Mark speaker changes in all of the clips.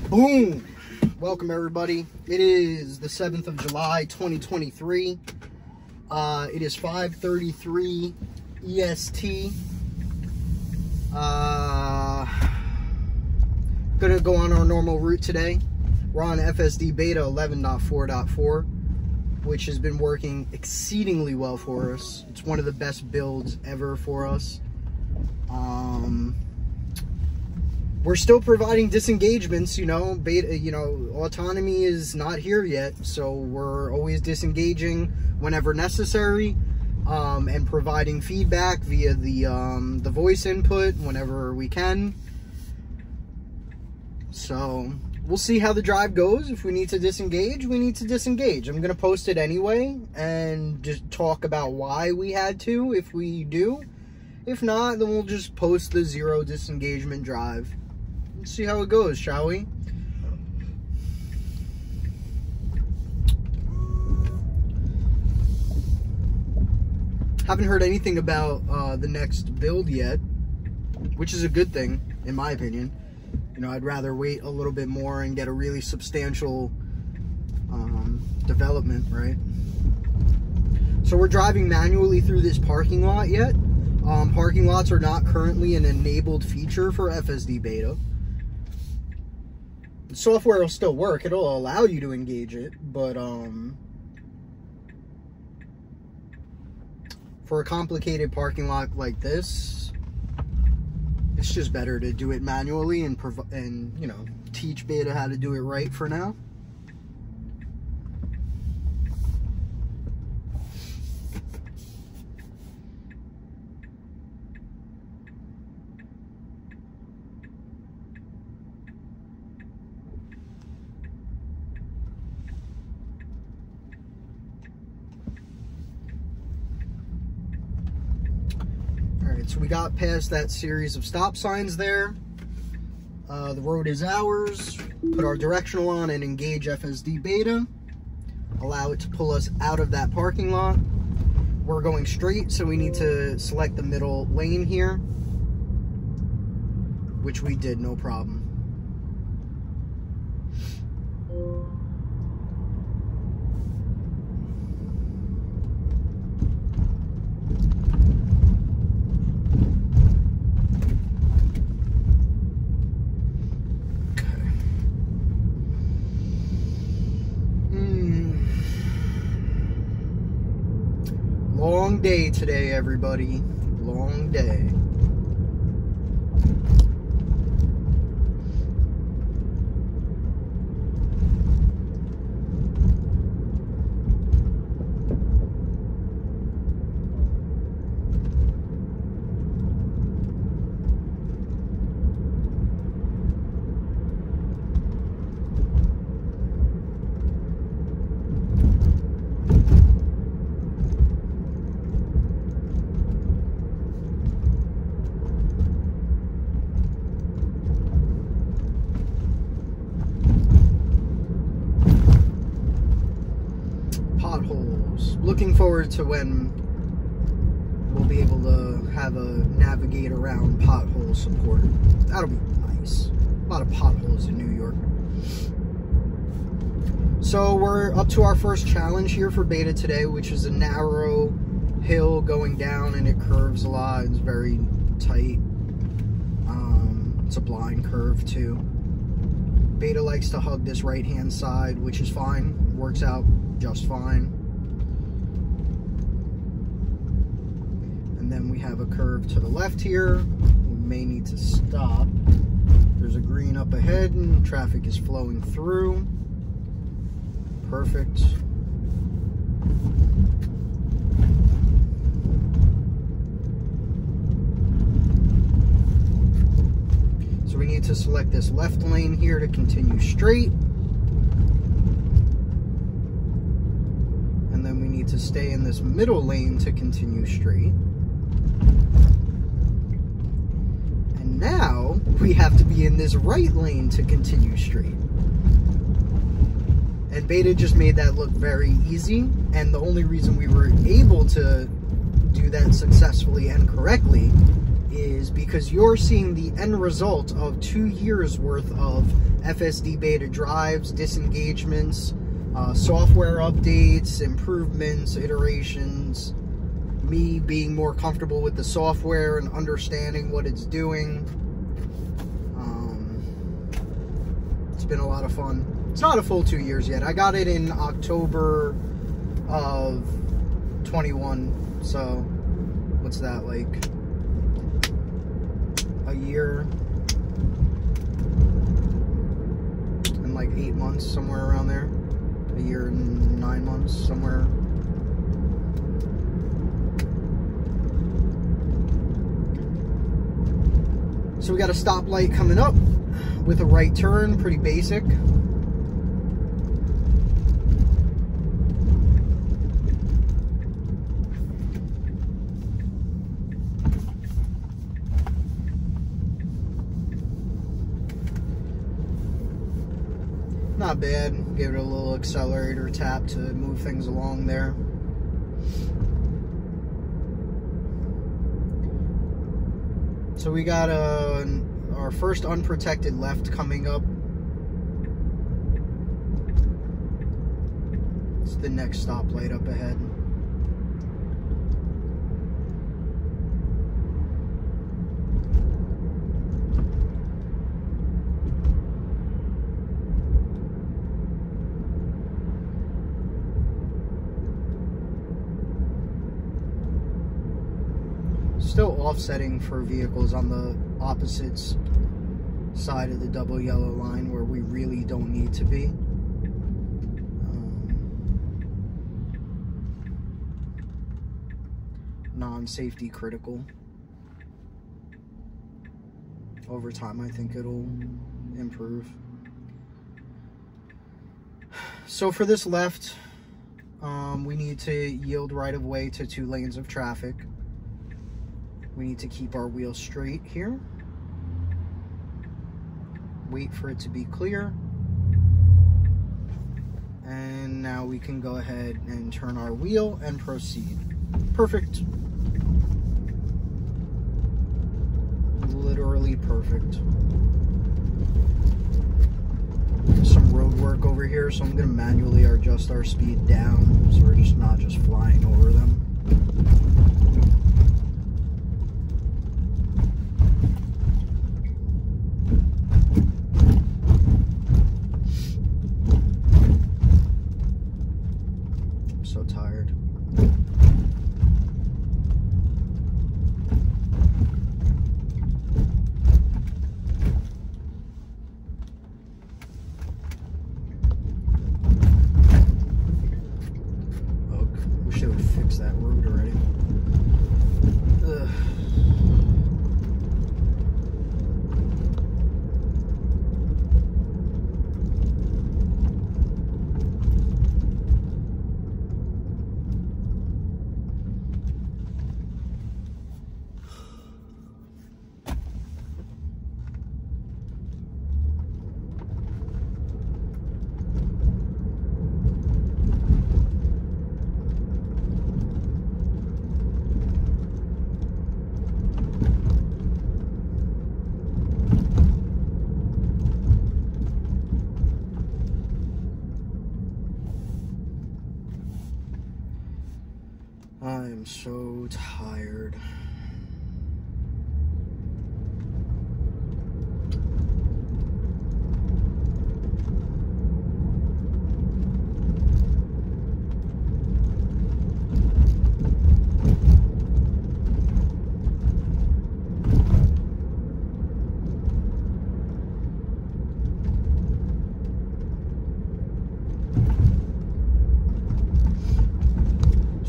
Speaker 1: Boom! Welcome everybody. It is the 7th of July, 2023. It is 5:33 EST. Gonna go on our normal route today. We're on FSD Beta 11.4.4, which has been working exceedingly well for us. It's one of the best builds ever for us. We're still providing disengagements, beta, autonomy is not here yet, so we're always disengaging whenever necessary, and providing feedback via the voice input whenever we can. So we'll see how the drive goes. If we need to disengage, we need to disengage. I'm gonna post it anyway and just talk about why we had to if we do. If not, then we'll just post the 0 disengagement drive. Let's see how it goes, shall we? Haven't heard anything about the next build yet, which is a good thing, in my opinion. I'd rather wait a little bit more and get a really substantial development, right? So we're driving manually through this parking lot yet. Parking lots are not currently an enabled feature for FSD Beta. The software will still work. It'll allow you to engage it, but for a complicated parking lot like this, it's just better to do it manually and teach Beta how to do it right for now. So we got past that series of stop signs there. The road is ours. Put our directional on and engage FSD Beta. Allow it to pull us out of that parking lot. We're going straight, so we need to select the middle lane here, which we did, no problem. Long day today, everybody. Long day. Looking forward to when we'll be able to have a navigate around pothole support. That'll be nice. A lot of potholes in New York. So we're up to our first challenge here for Beta today, which is a narrow hill going down, and it curves a lot. It's very tight. It's a blind curve too. Beta likes to hug this right-hand side, which is fine. Works out just fine. And then we have a curve to the left here. We may need to stop. There's a green up ahead and traffic is flowing through. Perfect. So we need to select this left lane here to continue straight. And then we need to stay in this middle lane to continue straight. Now we have to be in this right lane to continue straight. And Beta just made that look very easy, and the only reason we were able to do that successfully and correctly is because you're seeing the end result of 2 years worth of FSD beta drives, disengagements, software updates, improvements, iterations, me being more comfortable with the software and understanding what it's doing. It's been a lot of fun. It's not a full 2 years yet. I got it in October of 21, so what's that, like a year and like 8 months, somewhere around there. A year and 9 months, somewhere. So we got a stoplight coming up with a right turn, pretty basic. Not bad. Give it a little accelerator tap to move things along there. So we got our first unprotected left coming up. It's the next stoplight up ahead. Still offsetting for vehicles on the opposite side of the double yellow line where we really don't need to be. Non-safety critical. Over time, I think it'll improve. So for this left, we need to yield right of way to 2 lanes of traffic. We need to keep our wheel straight here. Wait for it to be clear. And now we can go ahead and turn our wheel and proceed. Perfect. Literally perfect. Some road work over here, so I'm going to manually adjust our speed down so we're just not just flying over them. So tired. Oh, wish they would fix that road already. Ugh. I am so tired.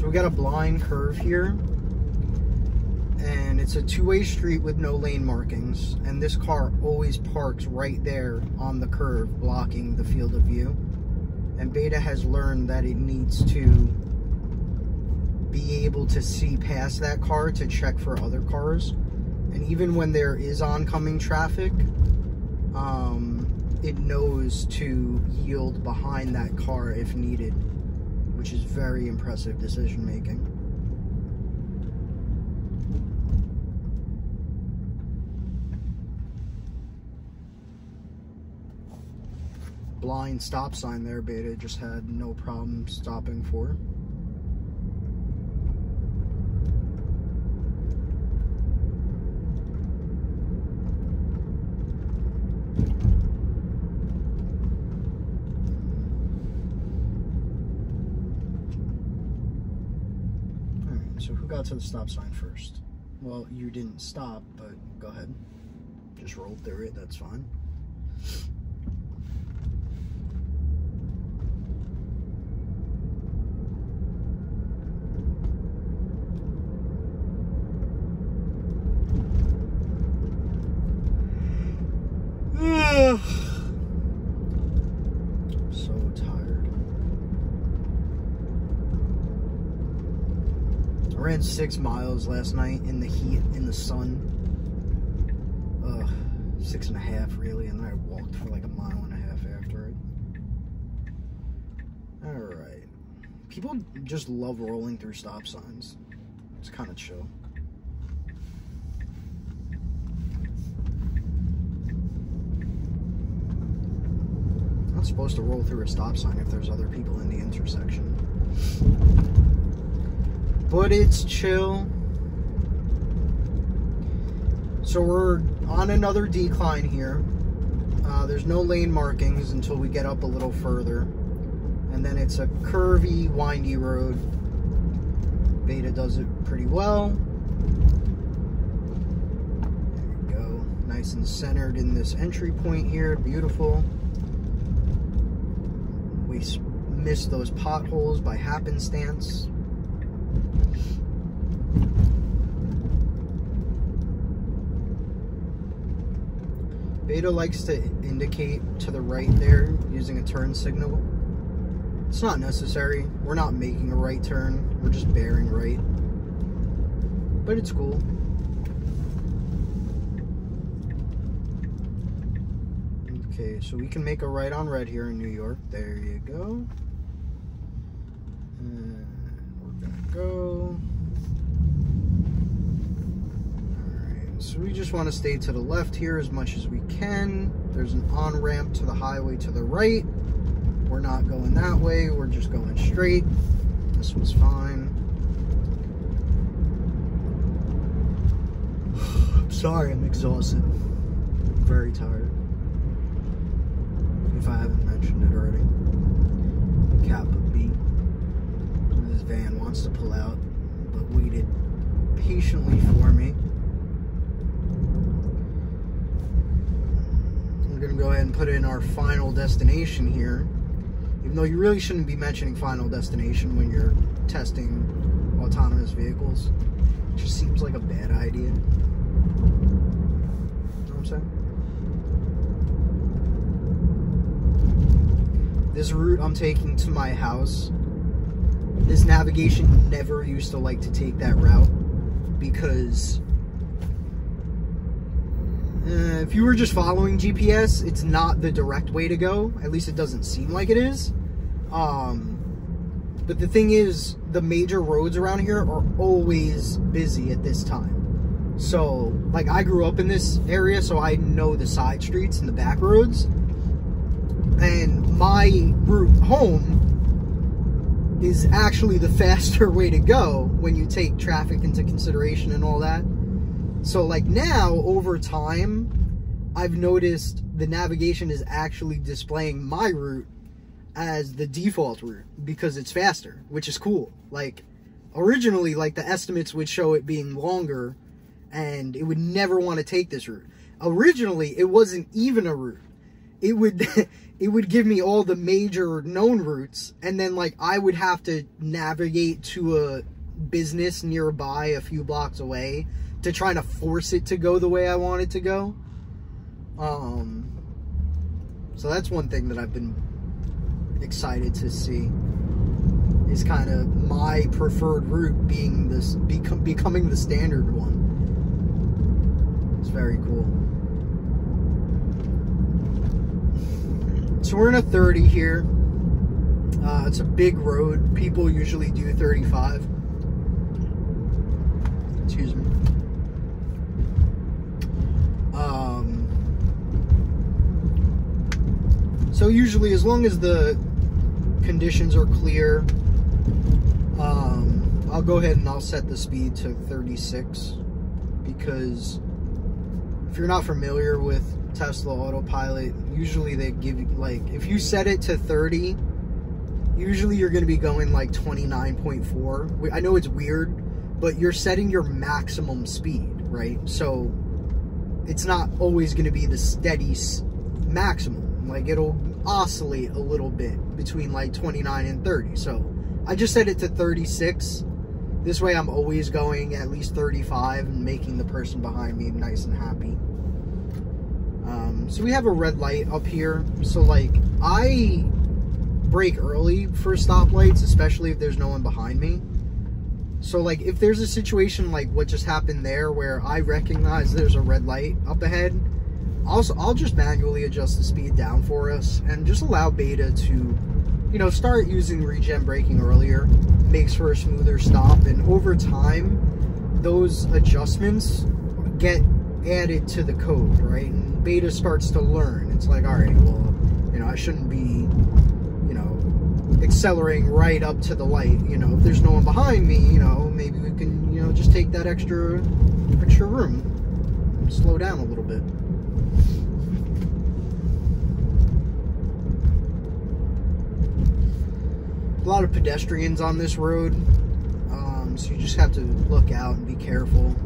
Speaker 1: We got a blind curve here, and it's a two-way street with no lane markings, and this car always parks right there on the curve, blocking the field of view. And Beta has learned that it needs to be able to see past that car to check for other cars, and even when there is oncoming traffic, it knows to yield behind that car if needed, which is very impressive decision making. blind stop sign there, Beta just had no problem stopping for. Alright, so who got to the stop sign first? Well, you didn't stop, but go ahead. Just roll through it, that's fine. I'm so tired. I ran 6 miles last night in the heat, in the sun. 6.5 really, and then I walked for like 1.5 miles after it. Alright. People just love rolling through stop signs. It's kind of chill. Not supposed to roll through a stop sign if there's other people in the intersection. But it's chill. So we're on another decline here. There's no lane markings until we get up a little further. And then it's a curvy, windy road. Beta does it pretty well. There we go. Nice and centered in this entry point here. Beautiful. We missed those potholes by happenstance. Beta likes to indicate to the right there using a turn signal. It's not necessary. We're not making a right turn. We're just bearing right. But it's cool. Okay, so we can make a right on red here in New York. There you go. And we're gonna go. Alright, so we just want to stay to the left here as much as we can. There's an on-ramp to the highway to the right. We're not going that way, we're just going straight. This was fine. I'm sorry, I'm exhausted. I'm very tired. If I haven't mentioned it already. Kappa B. This van wants to pull out, but waited patiently for me. I'm gonna go ahead and put in our final destination here. Even though you really shouldn't be mentioning final destination when you're testing autonomous vehicles. It just seems like a bad idea. You know what I'm saying? This route I'm taking to my house, this navigation never used to like to take that route because if you were just following GPS, it's not the direct way to go. At least it doesn't seem like it is. But the thing is, the major roads around here are always busy at this time. So, like, I grew up in this area, so I know the side streets and the back roads. And my route home is actually the faster way to go when you take traffic into consideration and all that. So, like, now, over time, I've noticed the navigation is actually displaying my route as the default route because it's faster, which is cool. Like, originally, like, the estimates would show it being longer and it would never want to take this route. Originally, it wasn't even a route. It would it would give me all the major known routes, and then, like, I would have to navigate to a business nearby a few blocks away to try to force it to go the way I want it to go. So that's one thing that I've been excited to see, is kind of my preferred route being this, becoming the standard one. It's very cool. So we're in a 30 here. It's a big road. People usually do 35. Excuse me. So usually, as long as the conditions are clear, I'll go ahead and I'll set the speed to 36, because if you're not familiar with Tesla Autopilot, usually they give you, like, if you set it to 30, usually you're going to be going like 29.4. I know it's weird, but you're setting your maximum speed, right? So it's not always going to be the steady maximum. Like, it'll oscillate a little bit between like 29 and 30. So I just set it to 36. This way I'm always going at least 35 and making the person behind me nice and happy. So we have a red light up here. So like, I brake early for stoplights, especially if there's no one behind me. So like, if there's a situation like what just happened there where I recognize there's a red light up ahead, I'll just manually adjust the speed down for us and just allow Beta to, you know, start using regen braking earlier. Makes for a smoother stop, and over time those adjustments get added to the code, right? And Beta starts to learn. It's like, all right, well, you know, I shouldn't be, you know, accelerating right up to the light. You know, if there's no one behind me, you know, maybe we can, you know, just take that extra room, slow down a little bit. A lot of pedestrians on this road, so you just have to look out and be careful.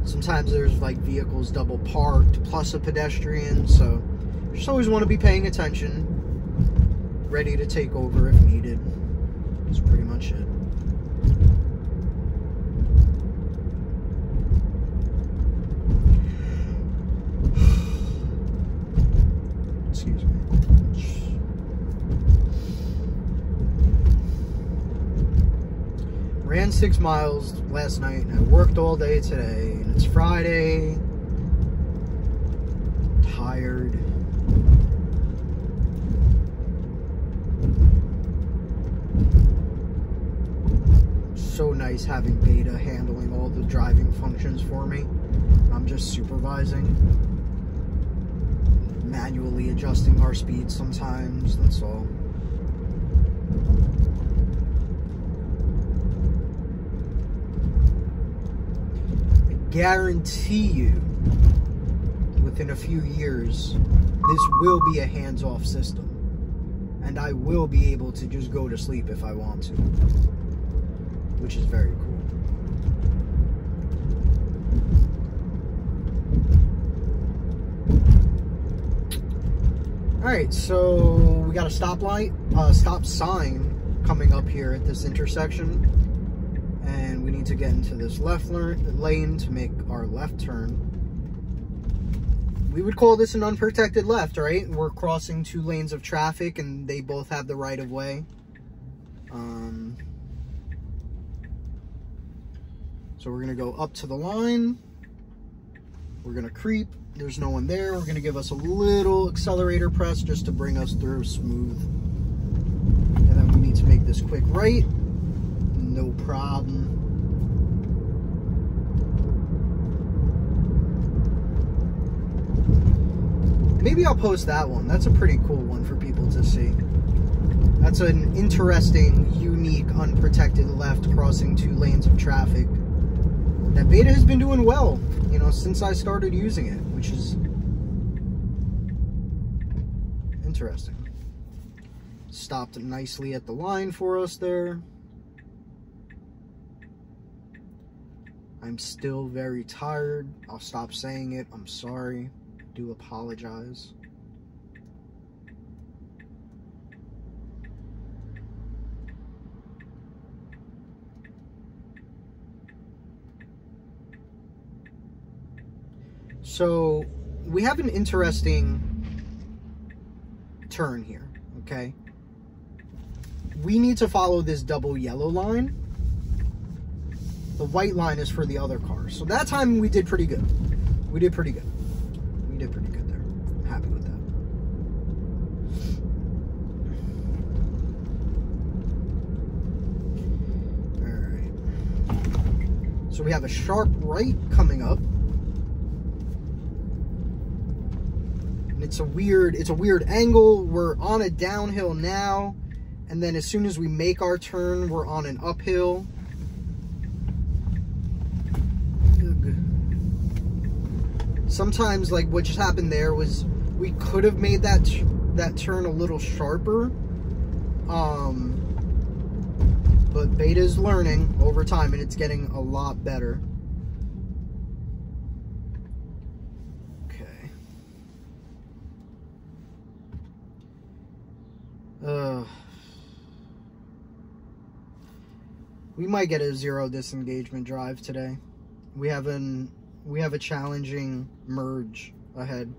Speaker 1: Sometimes there's like vehicles double parked plus a pedestrian, so you just always want to be paying attention, ready to take over if needed. That's pretty much it. Excuse me. Ran 6 miles last night, and I worked all day today, and it's Friday. Tired. So nice having Beta handling all the driving functions for me. I'm just supervising, manually adjusting our speed sometimes, that's all. Guarantee you, within a few years, this will be a hands-off system, and I will be able to just go to sleep if I want to, which is very cool. Alright, so we got a stop sign coming up here at this intersection. And we need to get into this left lane to make our left turn. We would call this an unprotected left, right? We're crossing 2 lanes of traffic and they both have the right of way. So we're gonna go up to the line. We're gonna creep. There's no one there. We're gonna give us a little accelerator press just to bring us through smooth. And then we need to make this quick right. No problem. Maybe I'll post that one. That's a pretty cool one for people to see. That's an interesting, unique, unprotected left crossing 2 lanes of traffic that Beta has been doing well, you know, since I started using it, which is interesting. Stopped nicely at the line for us there. I'm still very tired. I'll stop saying it. I'm sorry. I do apologize. So we have an interesting turn here, okay? We need to follow this double yellow line. The white line is for the other car. So that time we did pretty good. We did pretty good. We did pretty good there. I'm happy with that. Alright. So we have a sharp right coming up. And it's a weird angle. We're on a downhill now, and then as soon as we make our turn, we're on an uphill. Sometimes, like, what just happened there was we could have made that turn a little sharper, but beta is learning over time, and it's getting a lot better. Okay. We might get a 0 disengagement drive today. We have a challenging merge ahead.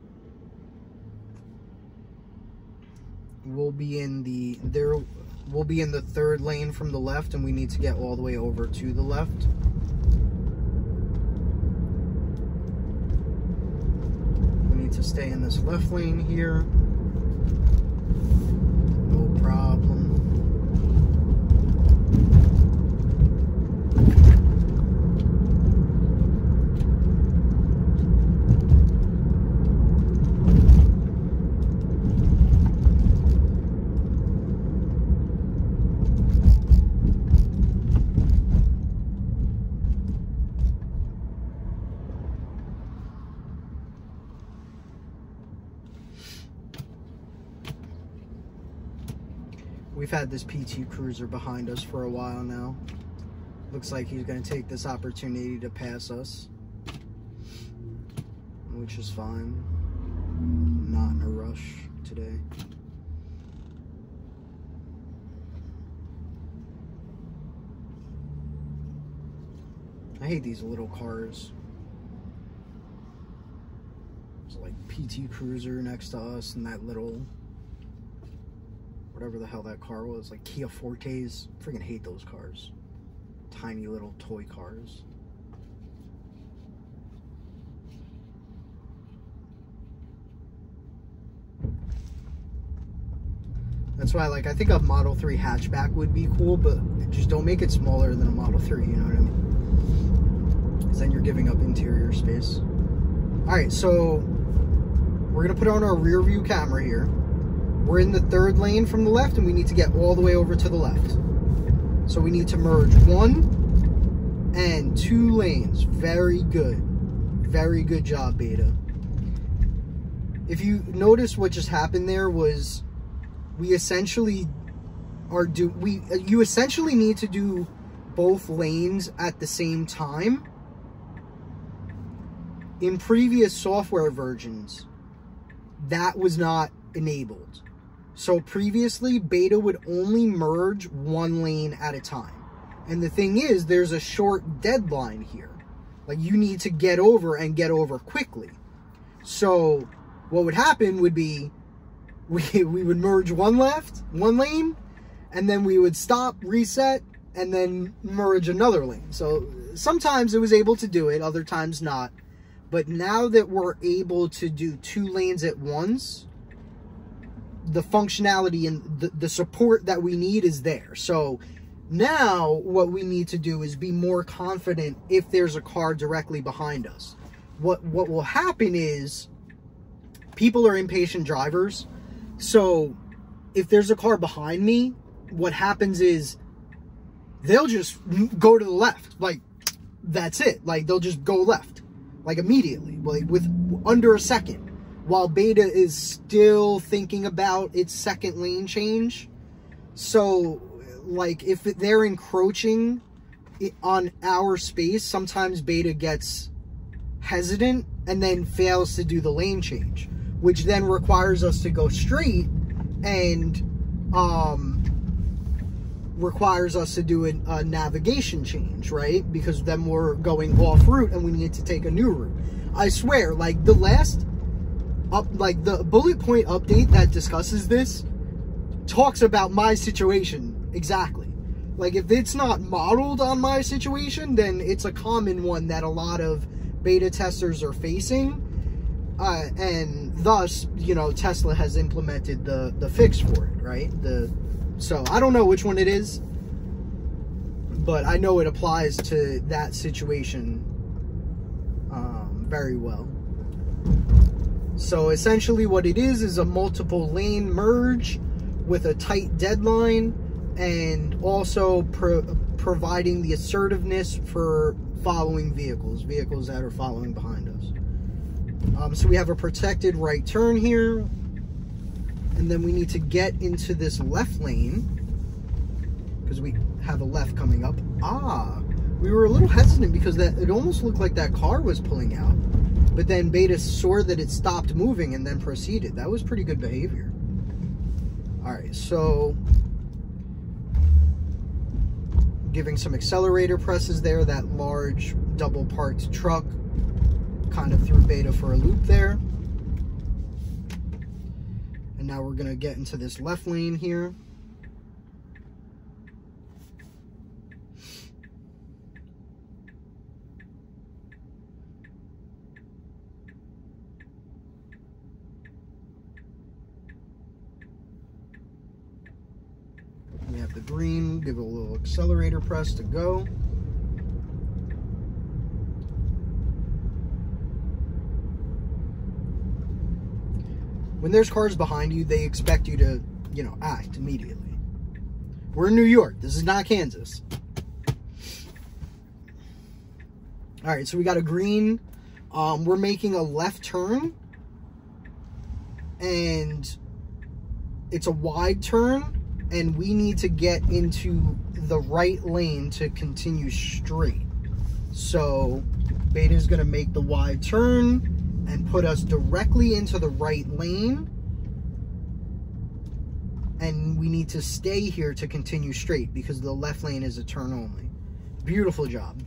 Speaker 1: We'll be in the third lane from the left, and we need to get all the way over to the left. We need to stay in this left lane here. No problem. We've had this PT Cruiser behind us for a while now. Looks like he's going to take this opportunity to pass us, which is fine. Not in a rush today. I hate these little cars. There's like PT Cruiser next to us, and that little, whatever the hell that car was, like Kia Fortes. Freaking hate those cars. Tiny little toy cars. That's why, like, I think a Model 3 hatchback would be cool, but just don't make it smaller than a Model 3, you know what I mean? Because then you're giving up interior space. Alright, so we're going to put on our rear view camera here. We're in the third lane from the left, and we need to get all the way over to the left. So we need to merge 1 and 2 lanes. Very good. Very good job, Beta. If you notice, what just happened there was you essentially need to do both lanes at the same time. In previous software versions, that was not enabled. So previously, Beta would only merge 1 lane at a time. And the thing is, there's a short deadline here. Like, you need to get over, and get over quickly. So what would happen would be, we would merge 1 lane, and then we would stop, reset, and then merge another lane. So sometimes it was able to do it, other times not. But now that we're able to do 2 lanes at once, the functionality and the support that we need is there. So now what we need to do is be more confident if there's a car directly behind us. What will happen is, people are impatient drivers. So if there's a car behind me, what happens is they'll just go to the left. Like, that's it. Like, they'll just go left, like, immediately, like with under a second. While Beta is still thinking about its second lane change. So, like, if they're encroaching on our space, sometimes Beta gets hesitant and then fails to do the lane change, which then requires us to go straight, and requires us to do a navigation change, right? Because then we're going off route and we need to take a new route. I swear, like, the bullet point update that discusses this talks about my situation exactly. Like, if it's not modeled on my situation, then it's a common one that a lot of beta testers are facing, and thus, you know, Tesla has implemented the fix for it, right? So I don't know which one it is, but I know it applies to that situation very well. So essentially what it is a multiple lane merge with a tight deadline, and also providing the assertiveness for following vehicles that are following behind us. So we have a protected right turn here, and then we need to get into this left lane because we have a left coming up. We were a little hesitant because it almost looked like that car was pulling out, but then Beta saw that it stopped moving and then proceeded. That was pretty good behavior. All right, so giving some accelerator presses there. That large double parked truck kind of threw Beta for a loop there. And now we're gonna get into this left lane here. We have the green, give it a little accelerator press to go. When there's cars behind you, they expect you to, you know, act immediately. We're in New York. This is not Kansas. All right, so we got a green. We're making a left turn, and it's a wide turn. And we need to get into the right lane to continue straight. So Beta is going to make the wide turn and put us directly into the right lane. And we need to stay here to continue straight because the left lane is a turn only. Beautiful job.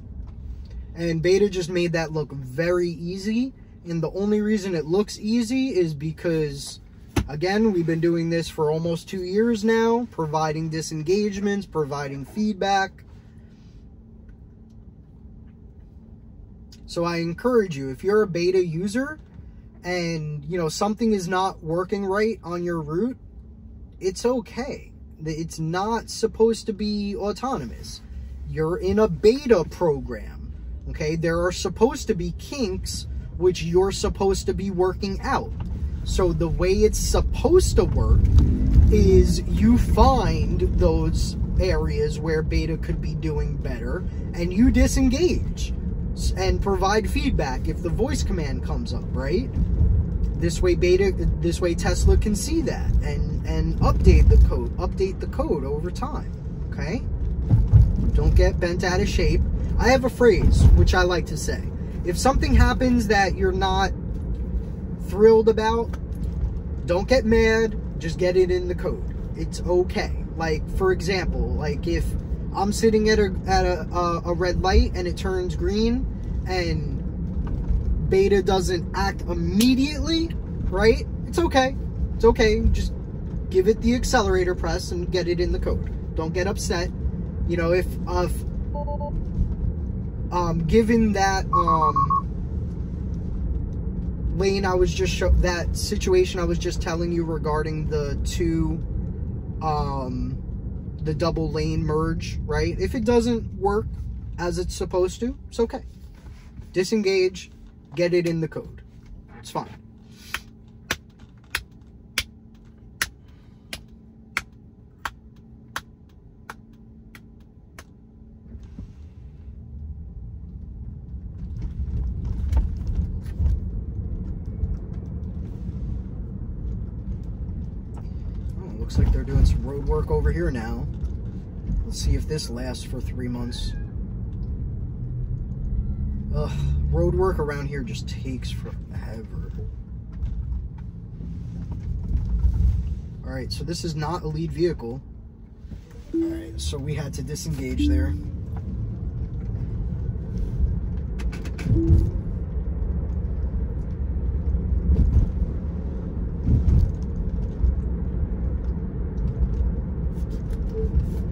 Speaker 1: And Beta just made that look very easy. And the only reason it looks easy is because, again, we've been doing this for almost 2 years now, providing disengagements, providing feedback. So I encourage you, if you're a Beta user and, you know, something is not working right on your route, it's okay. It's not supposed to be autonomous. You're in a Beta program, okay? There are supposed to be kinks which you're supposed to be working out. So the way it's supposed to work is you find those areas where Beta could be doing better and you disengage and provide feedback if the voice command comes up, right? This way Tesla can see that and update the code over time, okay? Don't get bent out of shape. I have a phrase which I like to say. If something happens that you're not thrilled about, don't get mad, just get it in the code. It's okay. Like, for example, like if I'm sitting at a red light and it turns green and Beta doesn't act immediately, right? It's okay. It's okay. Just give it the accelerator press and get it in the code. Don't get upset. You know, if given that lane I was just that situation I was just telling you regarding the the double lane merge, right? If it doesn't work as it's supposed to, it's okay. Disengage, get it in the code. It's fine. Looks like they're doing some road work over here now. Let's see if this lasts for 3 months. Ugh, road work around here just takes forever. Alright, so this is not a lead vehicle. Alright, so we had to disengage there.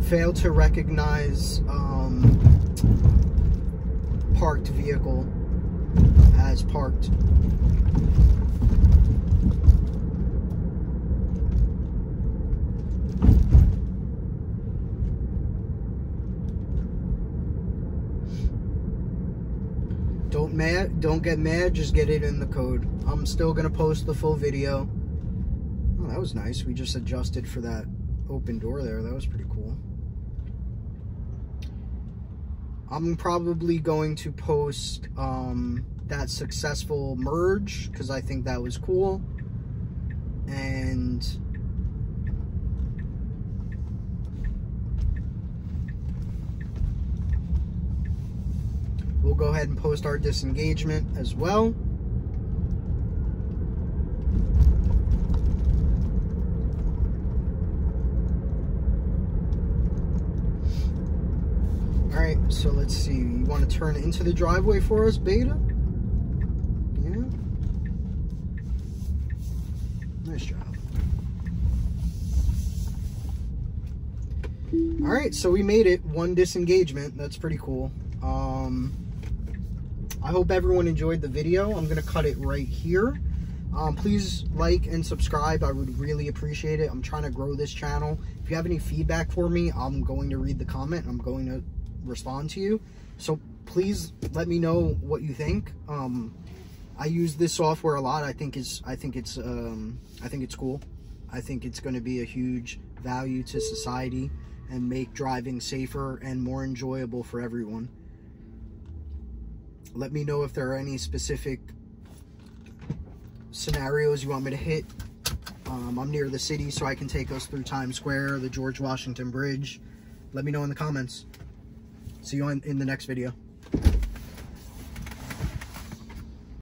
Speaker 1: Failed to recognize parked vehicle as parked. Don't mad. Don't get mad. Just get it in the code. I'm still gonna post the full video. Oh, that was nice. We just adjusted for that open door there. That was pretty cool. I'm probably going to post that successful merge because I think that was cool. And we'll go ahead and post our disengagement as well. Alright, so let's see. You want to turn into the driveway for us, Beta? Yeah. Nice job. Alright, so we made it. One disengagement. That's pretty cool. I hope everyone enjoyed the video. I'm going to cut it right here. Please like and subscribe. I would really appreciate it. I'm trying to grow this channel. If you have any feedback for me, I'm going to read the comment. I'm going to respond to you. So please let me know what you think. I use this software a lot. I think it's cool. I think it's going to be a huge value to society and make driving safer and more enjoyable for everyone. Let me know if there are any specific scenarios you want me to hit. I'm near the city, so I can take us through Times Square, the George Washington Bridge. Let me know in the comments. See you in the next video.